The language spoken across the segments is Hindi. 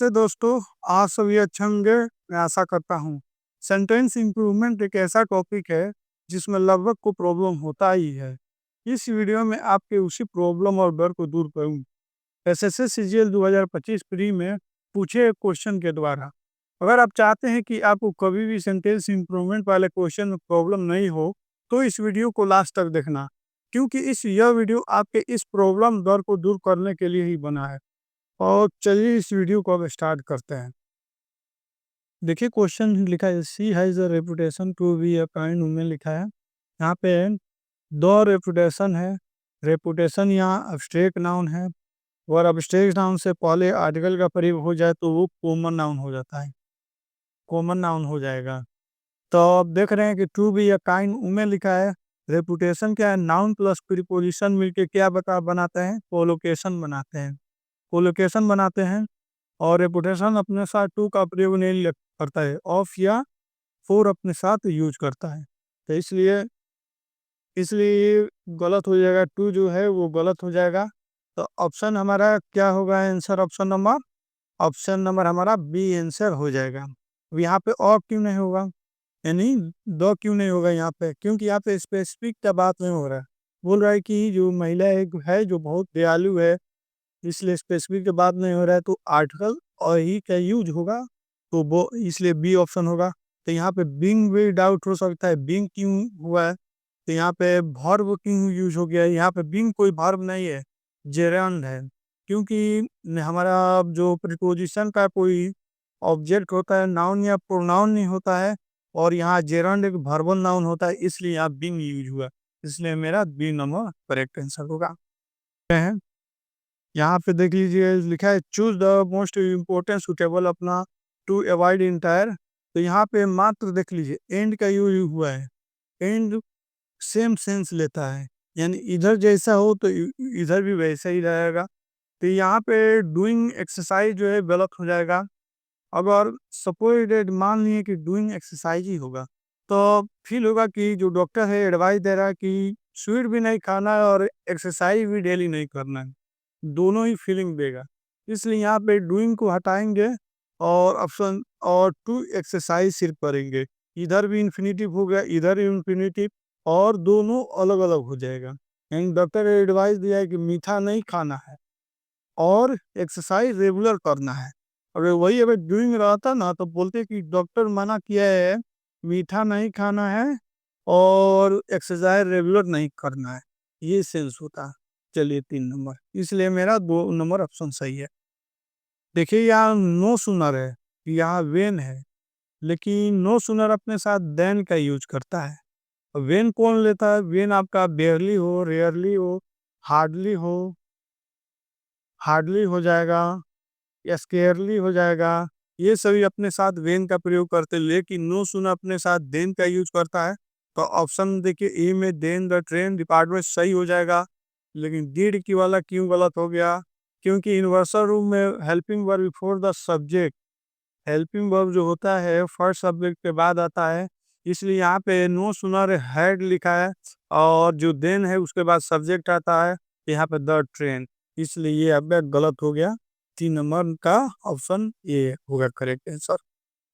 नमस्ते दोस्तों, आप सभी अच्छे होंगे, मैं आशा करता हूँ। सेंटेंस इम्प्रूवमेंट एक ऐसा टॉपिक है जिसमें लगभग को प्रॉब्लम होता ही है। इस वीडियो में आपके उसी प्रॉब्लम और डर को दूर करूँ। एसएससी सीजीएल 2025 प्री में पूछे एक क्वेश्चन के द्वारा। अगर आप चाहते हैं कि आपको कभी भी सेंटेंस इम्प्रूवमेंट वाले क्वेश्चन में प्रॉब्लम नहीं हो, तो इस वीडियो को लास्ट तक देखना, क्योंकि यह वीडियो आपके इस प्रॉब्लम डर को दूर करने के लिए ही बना है। और चलिए इस वीडियो को अब स्टार्ट करते हैं। देखिए क्वेश्चन लिखा है, she has a reputation to be a kind woman लिखा है। यहाँ पे दो रेपुटेशन है। रेपुटेशन यहाँ अब्स्ट्रैक्ट नाउन है, और अब्स्ट्रैक्ट नाउन से पहले आर्टिकल का प्रयोग हो जाए तो वो कॉमन नाउन हो जाता है, कॉमन नाउन हो जाएगा। तो अब देख रहे हैं कि to be a kind woman लिखा है। रेपुटेशन क्या है, नाउन प्लस प्रीपोजिशन मिलके क्या बनाते हैं, कोलोकेशन बनाते हैं, कोलोकेशन बनाते हैं। और रेपुटेशन अपने साथ टू का प्रयोग नहीं करता है, ऑफ या फोर अपने साथ यूज करता है। तो इसलिए इसलिए ये गलत हो जाएगा, टू जो है वो गलत हो जाएगा। तो ऑप्शन हमारा क्या होगा, आंसर ऑप्शन नंबर हमारा बी आंसर हो जाएगा। अब यहाँ पे और क्यों नहीं होगा, यानी दो क्यों नहीं होगा यहाँ पे, क्योंकि यहाँ पे स्पेसिफिक का बात नहीं हो रहा है। बोल रहा है कि जो महिला एक है जो बहुत दयालु है, इसलिए स्पेसिफिक की बात नहीं हो रहा है, तो आर्टिकल और ही का यूज होगा, तो वो इसलिए बी ऑप्शन होगा। तो यहाँ पे बीइंग भी डाउट हो सकता है, बीइंग क्यों हुआ है, तो यहाँ पे वर्ब क्यों यूज हो गया है। यहाँ पे बीइंग कोई वर्ब नहीं है, जेरंड है, क्योंकि हमारा जो प्रीपोजिशन का कोई ऑब्जेक्ट होता है, नाउन या प्रोनाउन नहीं होता है, और यहाँ जेरंड एक वर्बल नाउन होता है, इसलिए यहाँ बीइंग यूज हुआ। इसलिए मेरा बी नंबर करेक्ट आंसर होगा। यहाँ पे देख लीजिए लिखा है, choose the most important suitable अपना टू अवॉइड इंटायर। तो यहाँ पे मात्र देख लीजिए एंड का यूज हुआ है। एंड सेम सेंस लेता है, यानी इधर जैसा हो तो इधर भी वैसा ही रहेगा। तो यहाँ पे डूइंग एक्सरसाइज जो है गलत हो जाएगा। अगर सपोज मान लिए कि डूइंग एक्सरसाइज ही होगा, तो फील होगा कि जो डॉक्टर है एडवाइस दे रहा है कि स्वीट भी नहीं खाना है और एक्सरसाइज भी डेली नहीं करना है, दोनों ही फीलिंग देगा। इसलिए यहाँ पे डूइंग को हटाएंगे और ऑप्शन और टू एक्सरसाइज सिर्फ करेंगे। इधर भी इन्फिनिटिव हो गया, इधर भी इन्फिनिटिव, और दोनों अलग अलग हो जाएगा। यानी डॉक्टर ने एडवाइस दिया है कि मीठा नहीं खाना है और एक्सरसाइज रेगुलर करना है। अगर वही अगर डूइंग रहता ना तो बोलते कि डॉक्टर मना किया है, मीठा नहीं खाना है और एक्सरसाइज रेगुलर नहीं करना है, ये सेंस होता। चलिए 3 नंबर, इसलिए मेरा 2 नंबर ऑप्शन सही है। देखिए यहाँ नो सुनर है, यहाँ वेन है, लेकिन नो सुनर अपने साथ देन का यूज करता है। वेन कौन लेता है, वेन आपका बेयरली हो, रेयरली हो, हार्डली हो, हार्डली हो जाएगा, स्केयरली हो जाएगा, ये सभी अपने साथ वेन का प्रयोग करते हैं। लेकिन नो सुनर अपने साथ देन का यूज करता है। तो ऑप्शन देखिए ए में देन द ट्रेन डिपार्टमेंट सही हो जाएगा। लेकिन डिड की वाला क्यों गलत हो गया, क्योंकि यूनिवर्सल रूल में helping verb before the subject, helping verb जो होता है फर्स्ट सब्जेक्ट के बाद आता है, इसलिए यहाँ पे नो सुनर हैड लिखा है, और जो देन है उसके बाद सब्जेक्ट आता है, यहाँ पे द ट्रेन, इसलिए ये अब गलत हो गया। 3 नंबर का ऑप्शन ए होगा करेक्ट आंसर।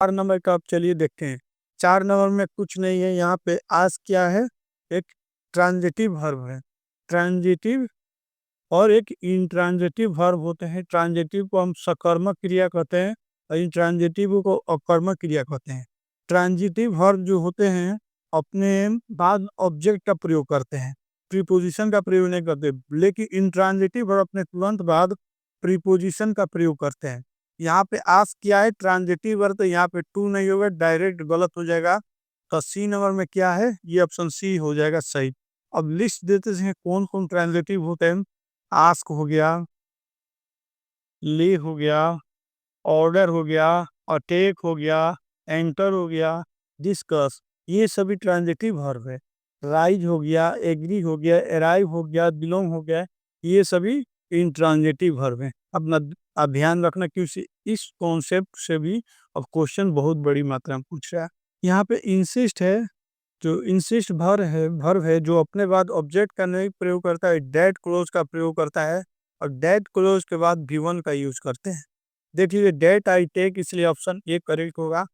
4 नंबर का अब चलिए देखते हैं। 4 नंबर में कुछ नहीं है, यहाँ पे आज क्या है, एक ट्रांजिटिव वर्ब है। ट्रांजिटिव और एक इंट्रांजिटिव वर्ब होते हैं। ट्रांजिटिव को हम सकर्मक क्रिया कहते हैं और इंट्रांजिटिव को अकर्मक क्रिया कहते हैं। ट्रांजिटिव वर्ब जो होते हैं अपने बाद ऑब्जेक्ट का प्रयोग करते हैं, प्रीपोजिशन का प्रयोग नहीं करते। लेकिन इंट्रांजिटिव वर्ब अपने तुरंत बाद प्रीपोजिशन का प्रयोग करते हैं। यहाँ पे आस क्या है, ट्रांजिटिव वर्ब, तो यहाँ पे टू नहीं होगा, डायरेक्ट गलत हो जाएगा। तो सी नंबर में क्या है, ये ऑप्शन सी हो जाएगा सही। अब लिस्ट देते हैं कौन कौन ट्रांजिटिव होते हैं। आस्क हो गया, ली हो गया, ऑर्डर हो गया, अटैक हो गया, एंटर हो गया, डिस्कस, ये सभी ट्रांजिटिव वर्ब है। राइज हो गया, एग्री हो गया, अराइव हो गया, बिलोंग हो गया, ये सभी इंट्रांजिटिव वर्ब है। अपना आप ध्यान रखना, क्योंकि इस कॉन्सेप्ट से भी अब क्वेश्चन बहुत बड़ी मात्रा में पूछ रहा है। यहाँ पे इंसिस्ट है, जो इंसिस्ट वर्ब है जो अपने बाद ऑब्जेक्ट का नहीं प्रयोग करता है, डेट क्लोज का प्रयोग करता है, और डेट क्लोज के बाद भी वन का यूज करते हैं। देखिए डेट आई टेक, इसलिए ऑप्शन ए करेक्ट होगा।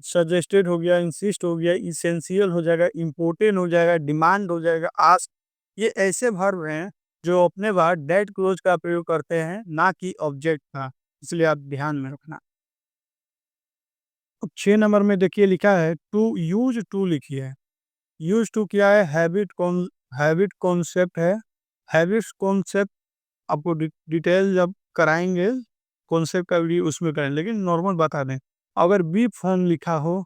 सजेस्टेड हो गया, इंसिस्ट हो गया, इसेंशियल हो जाएगा, इम्पोर्टेंट हो जाएगा, डिमांड हो जाएगा, आस्क। ये ऐसे वर्ब हैं जो अपने बाद डेट क्लोज का प्रयोग करते हैं, ना कि ऑब्जेक्ट का, इसलिए आप ध्यान में रखना। अब 6 नंबर में देखिए लिखा है टू यूज टू लिखी है। यूज टू क्या है? हैबिट कॉन्सेप्ट है। हैबिट्स कॉन्सेप्ट आपको डिटेल जब कराएंगे कॉन्सेप्ट का वीडियो उसमें करें, लेकिन नॉर्मल बता दें। अगर बी फॉर्म लिखा हो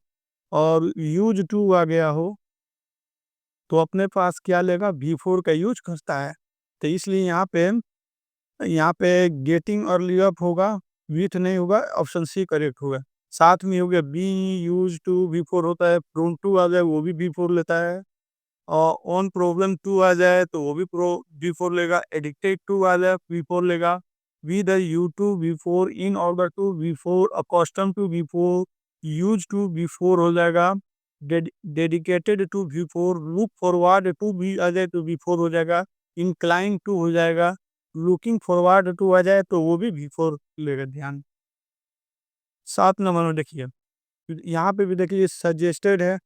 और यूज टू आ गया हो तो अपने पास क्या लेगा? बी फोर का यूज करता है। तो इसलिए यहाँ पे गेटिंग अर्ली अप होगा, विथ नहीं होगा, ऑप्शन सी करेक्ट होगा। साथ में हो गया be use to, B four होता है, प्रोन टू आ जाए वो भी बी फोर लेता है, और ऑन प्रॉब्लम टू आ जाए तो वो भी प्रो बी फोर लेगा, एडिक्टेड टू आ जाए बी फोर लेगा, with a view to B four, in order to B four, accustomed to B four, use to B four हो जाएगा, dedicated to B four, look forward to भी आ जाए तो बी फोर हो जाएगा, इंक्लाइन टू हो जाएगा, लुकिंग फॉरवर्ड टू आ जाए तो वो भी बी फोर लेगा। ध्यान। 7 नंबर में देखिए, यहाँ पे भी देखिए सजेस्टेड है।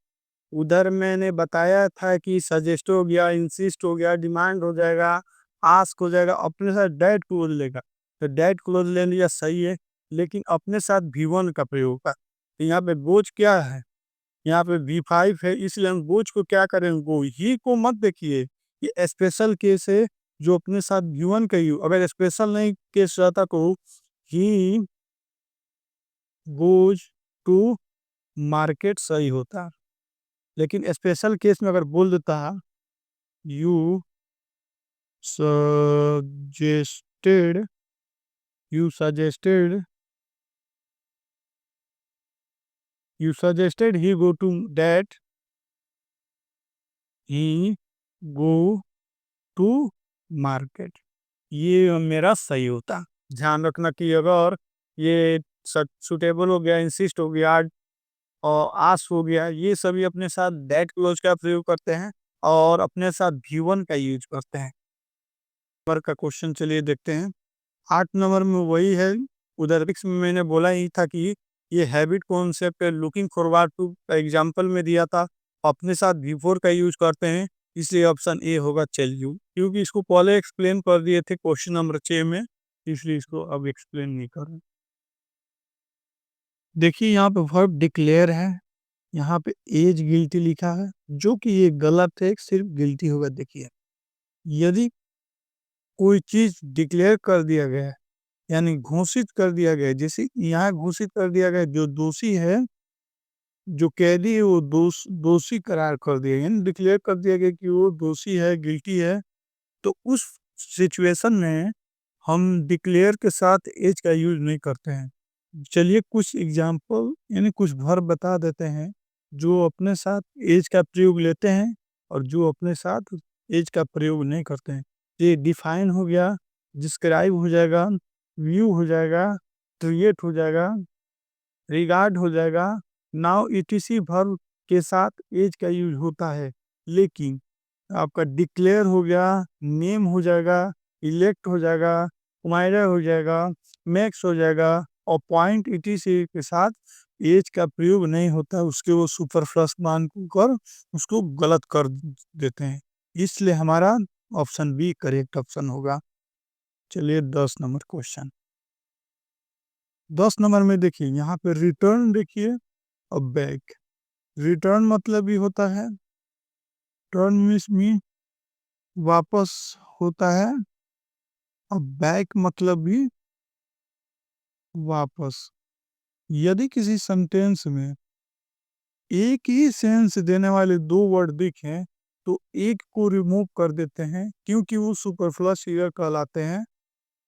उधर मैंने बताया था कि सजेस्ट हो गया, इंसिस्ट हो गया, डिमांड हो जाएगा, आस्क हो जाएगा, अपने साथ डेट क्लोज लेगा। तो डेट क्लोज ले लिया, सही है, लेकिन अपने साथ V1 का प्रयोग का। तो यहाँ पे बोझ क्या है? यहाँ पे V5 है, इसलिए हम बोझ को क्या करेंगे? गो ही को मत देखिए, ये स्पेशल केस है जो अपने साथ V1 का ही। अगर स्पेशल नहीं केस रहता तो ही गोज टू मार्केट सही होता, लेकिन स्पेशल केस में अगर बोल देता you suggested you suggested you suggested he go to that, he go to market, ये मेरा सही होता। ध्यान रखना कि अगर ये सुटेबल हो गया, इंसिस्ट हो गया और आस हो गया, ये सभी अपने साथ दैट क्लोज का प्रयोग करते हैं और अपने साथ V1 का यूज करते हैं। नंबर का क्वेश्चन चलिए देखते हैं। 8 नंबर में वही है, उधर में मैंने बोला ही था कि ये हैबिट कॉन्सेप्ट है, लुकिंग फॉरवर्ड टू का एग्जाम्पल में दिया था, अपने साथ V4 का यूज करते हैं, इसलिए ऑप्शन ए होगा चल यू, क्योंकि इसको पहले एक्सप्लेन कर दिए थे क्वेश्चन नंबर 6 में, इसलिए इसको अब एक्सप्लेन नहीं कर रहे। देखिए यहाँ पे वर्ब डिक्लेयर है, यहाँ पे एज गिल्टी लिखा है, जो कि ये गलत है, सिर्फ गिल्टी होगा। देखिए यदि कोई चीज डिक्लेयर कर दिया गया है, यानी घोषित कर दिया गया है, जैसे यहाँ घोषित कर दिया गया है, जो दोषी है, जो कैदी है वो दोषी करार कर दिया, यानी डिक्लेयर कर दिया गया कि वो दोषी है, गिल्टी है। तो उस सिचुएशन में हम डिक्लेयर के साथ एज का यूज नहीं करते हैं। चलिए कुछ एग्जाम्पल यानी कुछ वर्ब बता देते हैं जो अपने साथ एज का प्रयोग लेते हैं और जो अपने साथ एज का प्रयोग नहीं करते हैं। ये डिफाइन हो गया, डिस्क्राइब हो जाएगा, व्यू हो जाएगा, क्रिएट हो जाएगा, रिगार्ड हो जाएगा। नाउ ईटीसी वर्ब के साथ एज का यूज होता है, लेकिन आपका डिक्लेयर हो गया, नेम हो जाएगा, इलेक्ट हो जाएगा, कुमाइरा हो जाएगा, मैक्स हो जाएगा, और पॉइंट ईटीसी के साथ एज का प्रयोग नहीं होता, उसके वो सुपरफ्लस मान कर उसको गलत कर देते हैं, इसलिए हमारा ऑप्शन बी करेक्ट ऑप्शन होगा। चलिए 10 नंबर क्वेश्चन। 10 नंबर में देखिए यहाँ पे रिटर्न देखिए और बैक। रिटर्न मतलब ही होता है, टर्न मीन वापस होता है, और बैक मतलब भी वापस। यदि किसी सेंटेंस में एक ही सेंस देने वाले दो वर्ड दिखें तो एक को रिमूव कर देते हैं, क्योंकि वो सुपरफ्लस ईयर कहलाते हैं,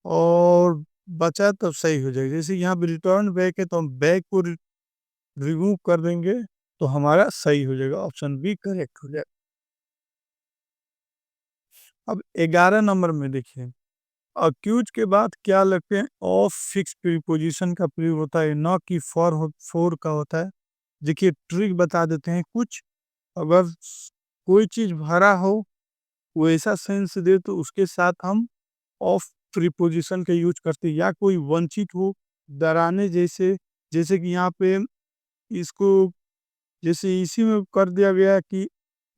और बचा तब सही हो जाएगा। जैसे यहाँ पे रिटर्न बैक है तो हम बैक को रिमूव कर देंगे तो हमारा सही हो जाएगा, ऑप्शन बी करेक्ट हो जाएगा। अब 11 नंबर में देखिए, अक्यूज के बाद क्या लगते हैं? ऑफ फिक्स प्रीपोजिशन का प्रयोग होता है, ना कि फॉर का होता है। देखिए ट्रिक बता देते हैं कुछ। अगर कोई चीज भरा हो, वो ऐसा सेंस दे तो उसके साथ हम ऑफ प्रीपोजिशन का यूज करते हैं, या कोई वंचित हो डराने जैसे, जैसे कि यहाँ पे इसको जैसे इसी में कर दिया गया कि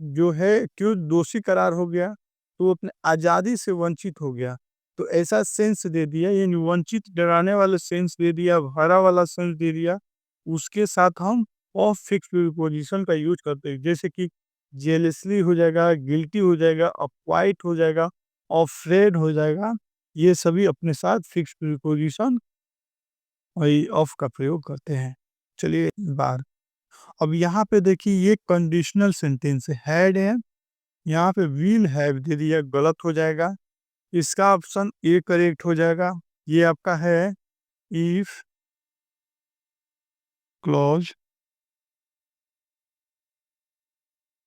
जो है क्यों दोषी करार हो गया, तो वो अपने आज़ादी से वंचित हो गया। तो ऐसा सेंस दे दिया, यानी वंचित डराने वाला सेंस दे दिया, भरा वाला सेंस दे दिया। उसके साथ हम ऑफ फिक्स प्रीपोजिशन का यूज़ करते हैं, जैसे कि जेलसली हो जाएगा, गिल्टी हो जाएगा, अपवाइट हो जाएगा, अफ्रेड हो जाएगा। ये सभी अपने साथ फिक्स प्रीपोजिशन वही ऑफ का प्रयोग करते हैं। चलिए बार अब यहाँ पे देखिए ये कंडीशनल सेंटेंस है, हैड है, यहाँ पे विल हैव दे दिया, गलत हो जाएगा। इसका ऑप्शन ए करेक्ट हो जाएगा। ये आपका है if clause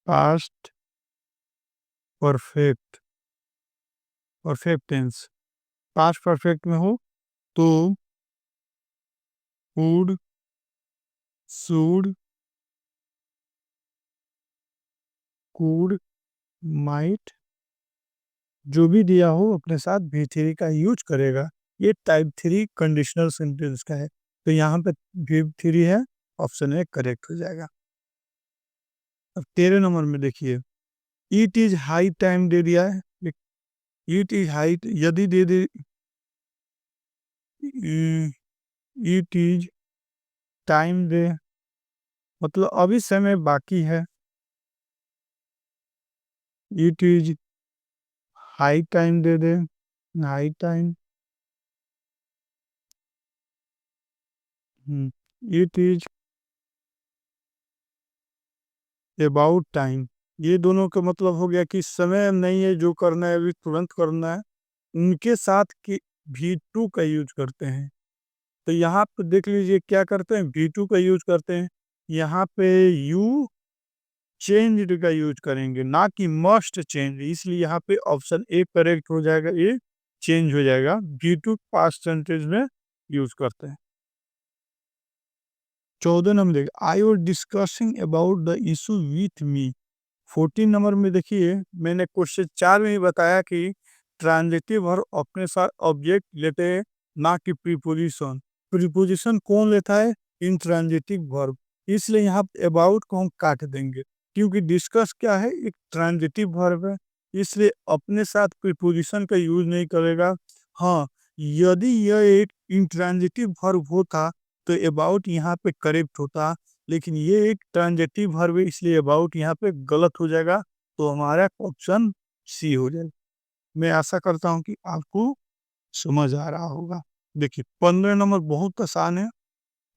past perfect, perfect tense past perfect में हो तो वुड, शुड, कुड, माइट जो भी दिया हो अपने साथ भी थ्री का यूज करेगा। ये टाइप थ्री कंडीशनल सेंटेंस का है, तो यहाँ पे भी थ्री है, ऑप्शन ए करेक्ट हो जाएगा। अब 13 नंबर में देखिए इट इज हाई टाइम दे दिया है, इट इज हाई यदि दे दे इट इज टाइम दे मतलब अभी समय बाकी है, it is high time they they, high time, it is about time. ये दोनों का मतलब हो गया कि समय नहीं है, जो करना है अभी तुरंत करना है। उनके साथ की भी टू का यूज करते हैं, तो यहाँ पे देख लीजिए क्या करते हैं, भी टू का यूज करते हैं। यहाँ पे यू चेंज का यूज करेंगे, ना कि मस्ट चेंज, इसलिए यहाँ पे ऑप्शन ए करेक्ट हो जाएगा, ये चेंज हो जाएगा, भी टू पास्ट टेंस में यूज करते हैं। 14 नंबर देखिए I was discussing about the issue with me. 14 number में देखिए मैंने क्वेश्चन 4 में ही बताया कि ट्रांजिटिव वर्ब अपने साथ ऑब्जेक्ट लेते हैं, ना कि प्रीपोजिशन। प्रीपोजिशन कौन लेता है, इंट्रांजिटिव वर्ब। इसलिए यहाँ अबाउट को हम काट देंगे, क्योंकि डिस्कस क्या है, एक ट्रांजिटिव वर्ब है, इसलिए अपने साथ प्रीपोजिशन का यूज नहीं करेगा। हाँ, यदि यह एक इंट्रांजिटिव वर्ब होता तो अबाउट यहाँ पे करेक्ट होता, लेकिन ये एक ट्रांजिटिव वर्ब है, इसलिए अबाउट यहाँ पे गलत हो जाएगा, तो हमारा ऑप्शन सी हो जाएगा। मैं आशा करता हूँ कि आपको समझ आ रहा होगा। देखिए 15 नंबर बहुत आसान है,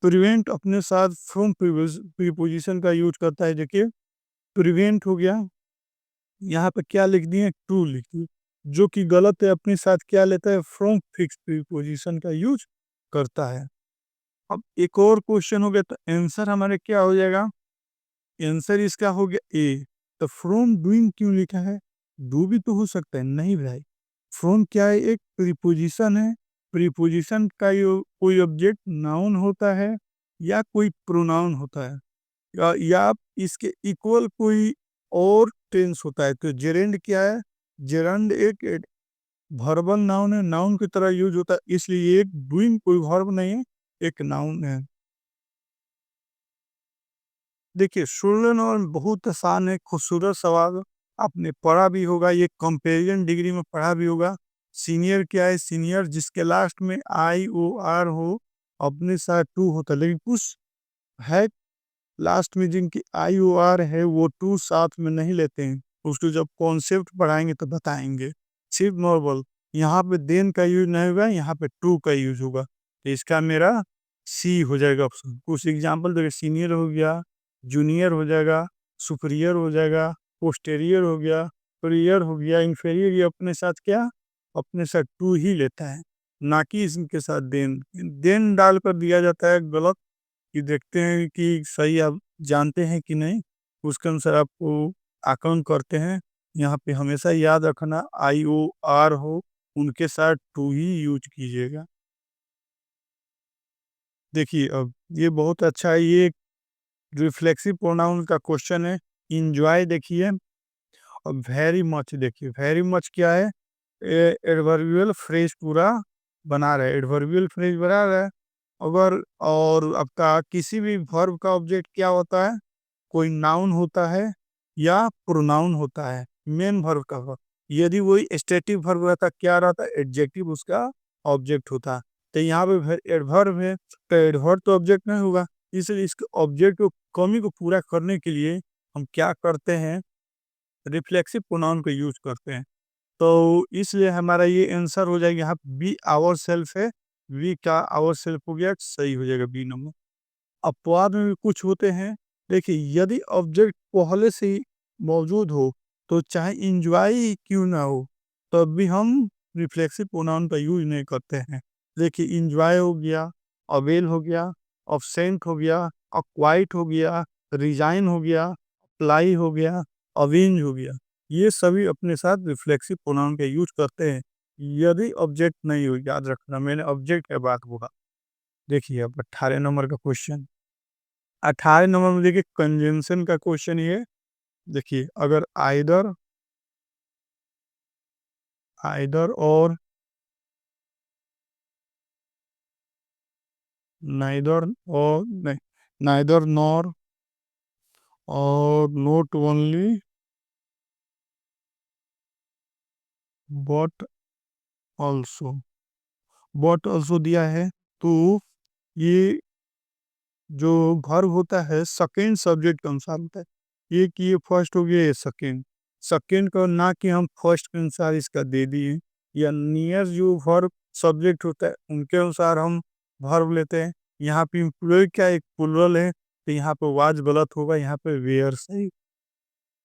प्रिवेंट अपने साथ फ्रॉम प्रीपोजिशन का यूज करता है। देखिए प्रिवेंट हो गया, यहाँ पे क्या लिख दिए, टू लिख दिए, जो कि गलत है, अपने साथ क्या लेता है, फ्रॉम फिक्स प्रीपोजिशन का यूज करता है। अब एक और क्वेश्चन हो गया, तो आंसर हमारे क्या हो जाएगा, आंसर इसका हो गया ए। तो फ्रॉम डूइंग क्यों लिखा है, डू भी तो हो सकता है, नहीं भाई, फ्रॉम क्या है, एक प्रीपोजिशन है, प्रीपोजिशन का यो कोई ऑब्जेक्ट नाउन होता है या कोई प्रोनाउन होता है, या इसके इक्वल कोई और टेंस होता है। तो जेरेंड क्या है, जेरंड एक वर्बल नाउन है, नाउन की तरह यूज होता है, इसलिए एक डूइंग कोई वर्ब नहीं है, एक नाउन है। देखिए 16 नंबर बहुत आसान है, खूबसूरत सवाल, आपने पढ़ा भी होगा, ये कंपेरिजन डिग्री में पढ़ा भी होगा। सीनियर क्या है, सीनियर जिसके लास्ट में आई ओ आर हो, अपने साथ टू होता है, लेकिन कुछ है लास्ट में जिनकी आई ओ आर है वो टू साथ में नहीं लेते हैं, उसको जब कॉन्सेप्ट पढ़ाएंगे तो बताएंगे। सिर्फ नॉर्मल यहाँ पे देन का यूज नहीं होगा, यहाँ पे टू का यूज होगा, तो इसका मेरा सी हो जाएगा ऑप्शन। कुछ एग्जाम्पल देखिए, सीनियर हो गया, जूनियर हो जाएगा, सुपीरियर हो जाएगा, पोस्टेरियर हो गया, प्रियर हो गया, इंफेरियर, ये अपने साथ क्या, अपने साथ टू ही लेता है, ना कि इसके साथ देन। देन डालकर दिया जाता है गलत, कि देखते हैं कि सही आप जानते हैं कि नहीं, उसके अनुसार आपको आकलन करते हैं। यहाँ पे हमेशा याद रखना आई ओ आर हो, उनके साथ टू ही यूज कीजिएगा। देखिए अब ये बहुत अच्छा है, ये रिफ्लेक्सिव प्रोनाउन का क्वेश्चन है। इंजॉय देखिए, और वेरी मच देखिए, वेरी मच क्या है, एडवर्बियल फ्रेज पूरा बना रहा है, एडवर्बियल फ्रेज बना रहा है, अगर और आपका किसी भी वर्ब का ऑब्जेक्ट क्या होता है, कोई नाउन होता है या प्रोनाउन होता है, मेन वर्ब का वर्ब। यदि वही स्टेटिव वर्ब रहता, क्या रहता, एडजेक्टिव उसका ऑब्जेक्ट होता। तो यहाँ पे एडवर्ब है, तो एडवर्ब तो ऑब्जेक्ट नहीं होगा, इसलिए इसके ऑब्जेक्ट को कमी को पूरा करने के लिए हम क्या करते हैं, रिफ्लेक्सिव प्रोनाउन का यूज करते हैं। तो इसलिए हमारा ये आंसर हो जाएगा, यहाँ बी आवर सेल्फ है, वी का आवर सेल्फ हो गया, सही हो जाएगा बी नंबर। अपवाद में भी कुछ होते हैं। देखिए, यदि ऑब्जेक्ट पहले से ही मौजूद हो, तो चाहे इंजॉय ही क्यों ना हो, तब भी हम रिफ्लेक्सिव प्रोनाउन का यूज नहीं करते हैं। देखिए, इंजॉय हो गया, अवेल हो गया, ऑब्सेंट हो गया, अक्वाइट हो गया, रिजाइन हो गया, अप्लाई हो गया, अवेंज हो गया, ये सभी अपने साथ रिफ्लेक्सिव प्रोनाउन का यूज करते हैं। यदि ऑब्जेक्ट नहीं हो, याद रखना मैंने ऑब्जेक्ट का बात हुआ। देखिए, अब 18 नंबर का क्वेश्चन, 18 नंबर में देखिए कंजंक्शन का क्वेश्चन ये। देखिए, अगर आइदर आइदर और नाइदर और नहीं, नाइदर नॉर और note only but also, but also दिया है, तो ये जो वर्ब होता है सेकंड सब्जेक्ट के अनुसार होता है। ये कि ये फर्स्ट हो गया, ये सेकंड, सेकंड को ना कि हम फर्स्ट के अनुसार इसका दे दिए, या नियर जो वर्ब सब्जेक्ट होता है उनके अनुसार हम वर्ब लेते हैं। यहाँ पे एम्प्लॉय का एक प्लुरल है, तो यहाँ पे वाज गलत होगा, यहाँ पे वेयर सही।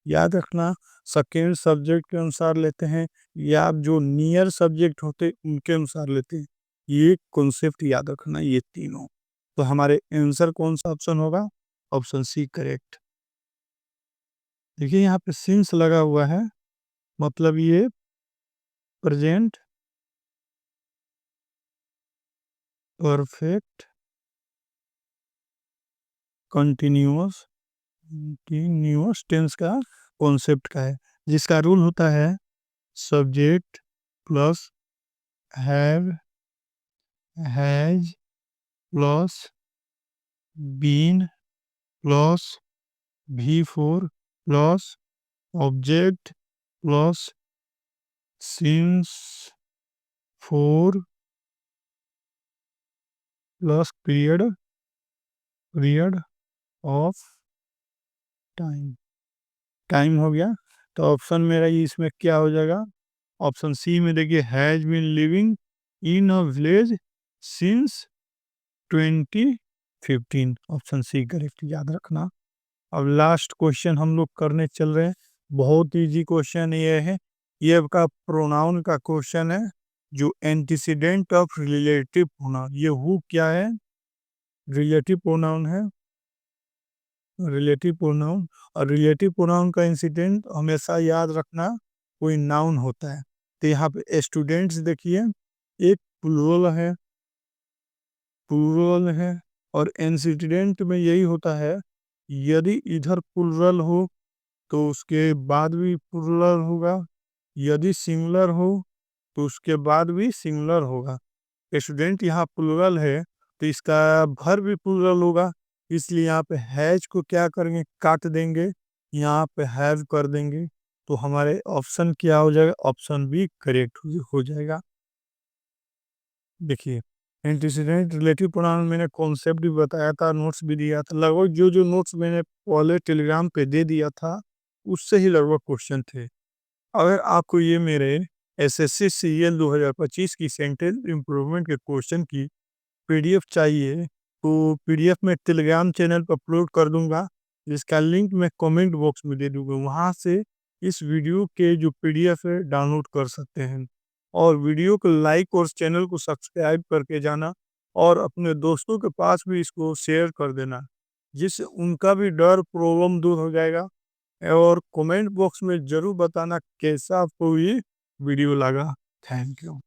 याद रखना, सेकंड सब्जेक्ट के अनुसार लेते हैं, या आप जो नियर सब्जेक्ट होते हैं उनके अनुसार लेते हैं। ये कॉन्सेप्ट याद रखना, ये तीनों। तो हमारे आंसर कौन सा ऑप्शन होगा, ऑप्शन सी करेक्ट। देखिए, यहाँ पे सिंस लगा हुआ है, मतलब ये present perfect continuous continuous tense का कॉन्सेप्ट का है, जिसका रूल होता है subject plus have, has plus been plus V four plus object plus since for plus period, period of time, time हो गया। तो ऑप्शन मेरा ये इसमें क्या हो जाएगा, ऑप्शन सी में देखिए, has been living in a village since 2015, option C correct, याद रखना। अब लास्ट क्वेश्चन हम लोग करने चल रहे हैं, बहुत इजी क्वेश्चन ये है, ये आपका प्रोनाउन का क्वेश्चन है, जो एंटीसीडेंट ऑफ रिलेटिव प्रोनाउन, ये हु क्या है, रिलेटिव प्रोनाउन है, रिलेटिव प्रोनाउन। और रिलेटिव प्रोनाउन का इंसिडेंट हमेशा याद रखना, कोई नाउन होता है। तो यहाँ पे स्टूडेंट्स देखिए, एक प्लूरल है, प्लूरल है, और इंसिडेंट में यही होता है, यदि इधर प्लूरल हो तो उसके बाद भी प्लूरल होगा, यदि सिंगुलर हो तो उसके बाद भी सिंगुलर होगा। स्टूडेंट यहाँ प्लूरल है, तो इसका भर भी प्लूरल होगा, इसलिए यहाँ पे हैज को क्या करेंगे, काट देंगे, यहाँ पे हैव कर देंगे। तो हमारे ऑप्शन क्या हो जाएगा, ऑप्शन बी करेक्ट हो जाएगा। देखिए, एंटीसीडेंट रिलेटिव प्रोनाउन मैंने कॉन्सेप्ट भी बताया था, नोट्स भी दिया था, लगभग जो जो नोट्स मैंने पहले टेलीग्राम पे दे दिया था उससे ही लगभग क्वेश्चन थे। अगर आपको ये मेरे एसएससी सीएल 2025 की सेंटेंस इम्प्रूवमेंट के क्वेश्चन की पीडीएफ चाहिए, तो पीडीएफ में टेलीग्राम चैनल पर अपलोड कर दूंगा, जिसका लिंक मैं कमेंट बॉक्स में दे दूंगा, वहां से इस वीडियो के जो पीडीएफ है डाउनलोड कर सकते हैं। और वीडियो को लाइक और चैनल को सब्सक्राइब करके जाना, और अपने दोस्तों के पास भी इसको शेयर कर देना, जिससे उनका भी डर प्रॉब्लम दूर हो जाएगा। और कमेंट बॉक्स में ज़रूर बताना कैसा आपको ये वीडियो लगा। Thank you.